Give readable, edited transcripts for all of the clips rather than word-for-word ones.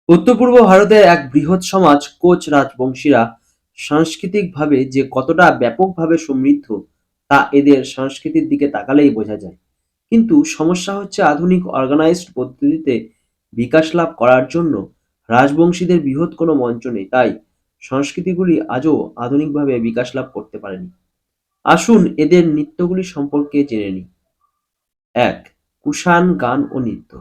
উত্তর পূর্ব ভারতের এক বৃহৎ সমাজ কোচ রাজবংশীরা সাংস্কৃতিকভাবে যে কতটা ব্যাপকভাবে সমৃদ্ধ তা এদের সংস্কৃতির দিকে তাকালেই বোঝা যায়। কিন্তু সমস্যা হচ্ছে আধুনিক অর্গানাইজড পদ্ধতিতে বিকাশ লাভ করার জন্য রাজবংশীদের বৃহৎ কোনো মঞ্চ নেই, তাই সংস্কৃতিগুলি আজও আধুনিকভাবে বিকাশ লাভ করতে পারেনি। আসুন এদের নৃত্যগুলি সম্পর্কে জেনে নিই। এক, কুষাণ গান ও নৃত্য।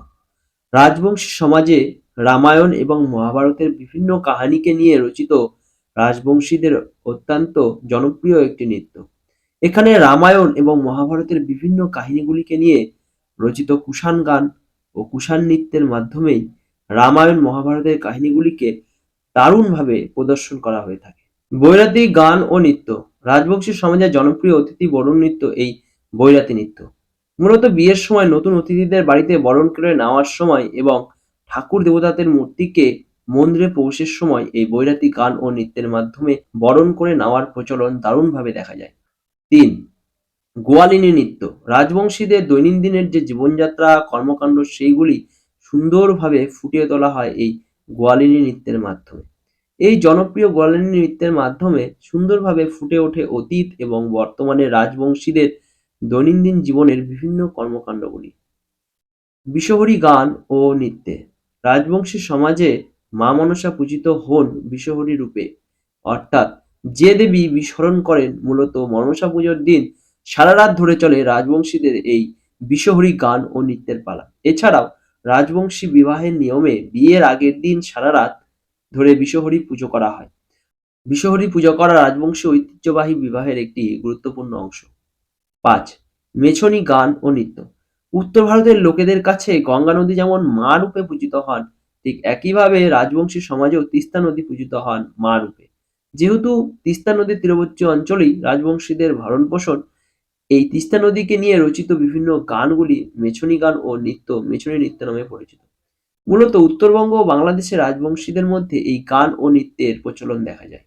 রাজবংশী সমাজে রামায়ণ এবং মহাভারতের বিভিন্ন কাহিনীকে নিয়ে রচিত রাজবংশীদের অত্যন্ত জনপ্রিয় একটি নৃত্য। এখানে রামায়ণ এবং মহাভারতের বিভিন্ন কাহিনীগুলিকে নিয়ে রচিত কুষাণ গান ও কুষাণ নৃত্যের মাধ্যমেই রামায়ণ মহাভারতের কাহিনীগুলিকে দারুণভাবে প্রদর্শন করা হয়ে থাকে। বৈরাতি গান ও নৃত্য। রাজবংশী সমাজের জনপ্রিয় অতিথি বরণ নৃত্য এই বৈরাতি নৃত্য। মূলত বিয়ের সময় নতুন অতিথিদের বাড়িতে বরণ করে নেওয়ার সময় এবং ঠাকুর দেবতাদের মূর্তিকে মন্দিরে প্রবেশের সময় এই বৈরাতি গান ও নৃত্যের মাধ্যমে বরণ করে নেওয়ার প্রচলন দারুণভাবে দেখা যায়। ৩, গোয়ালিনী নৃত্য। রাজবংশীদের দৈনন্দিনের যে জীবনযাত্রা, কর্মকাণ্ড সেইগুলি সুন্দরভাবে ফুটিয়ে তোলা হয় এই গোয়ালিনী নৃত্যের মাধ্যমে। এই জনপ্রিয় গোয়ালিনী নৃত্যের মাধ্যমে সুন্দরভাবে ফুটে ওঠে অতীত এবং বর্তমানে রাজবংশীদের দৈনন্দিন জীবনের বিভিন্ন কর্মকাণ্ডগুলি। বিষহরী গান ও নৃত্যে। রাজবংশী সমাজে মা মনসা পূজিত হন বিষহরী রূপে, অর্থাৎ যে দেবী বিস্মরণ করেন। মূলত মনসা পুজোর দিন সারা রাত ধরে চলে রাজবংশীদের এই বিষহরী গান ও নৃত্যের পালা। এছাড়াও রাজবংশী বিবাহের নিয়মে বিয়ের আগের দিন সারা রাত ধরে বিষহরী পুজো করা হয়। বিষহরী পূজা করা রাজবংশী ঐতিহ্যবাহী বিবাহের একটি গুরুত্বপূর্ণ অংশ। ৫, মেছনী গান ও নৃত্য। উত্তর ভারতের লোকেদের কাছে গঙ্গা নদী যেমন মা রূপে পূজিত হন, ঠিক একইভাবে রাজবংশী সমাজেও তিস্তা নদী পূজিত হন মা রূপে। যেহেতু তিস্তা নদীর তীরবর্তী অঞ্চলেই রাজবংশীদের ভরণ-পোষণ, এই তিস্তা নদীকে নিয়ে রচিত বিভিন্ন গানগুলি মেছনী গান ও নৃত্য মেছনী নৃত্য নামে পরিচিত। মূলত উত্তরবঙ্গ ও বাংলাদেশের রাজবংশীদের মধ্যে এই গান ও নৃত্যের প্রচলন দেখা যায়।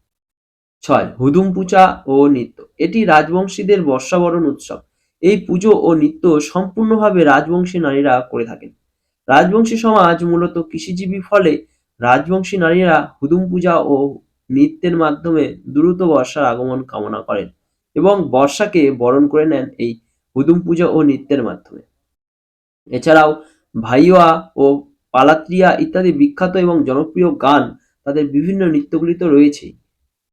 ৬, হুদুম পূজা ও নৃত্য। এটি রাজবংশীদের বর্ষাবরণ উৎসব। এই পুজো ও নৃত্য সম্পূর্ণভাবে রাজবংশী নারীরা করে থাকেন। রাজবংশী সমাজ মূলত কৃষিজীবী, ফলে রাজবংশী নারীরা হুদুম পূজা ও নৃত্যের মাধ্যমে দ্রুত বর্ষার আগমন কামনা করেন এবং বর্ষাকে বরণ করে নেন এই হুদুম পূজা ও নৃত্যের মাধ্যমে। এছাড়াও ভাইওয়া ও পালাত্রিয়া ইত্যাদি বিখ্যাত এবং জনপ্রিয় গান, তাদের বিভিন্ন নৃত্যগুলি তো রয়েছেই।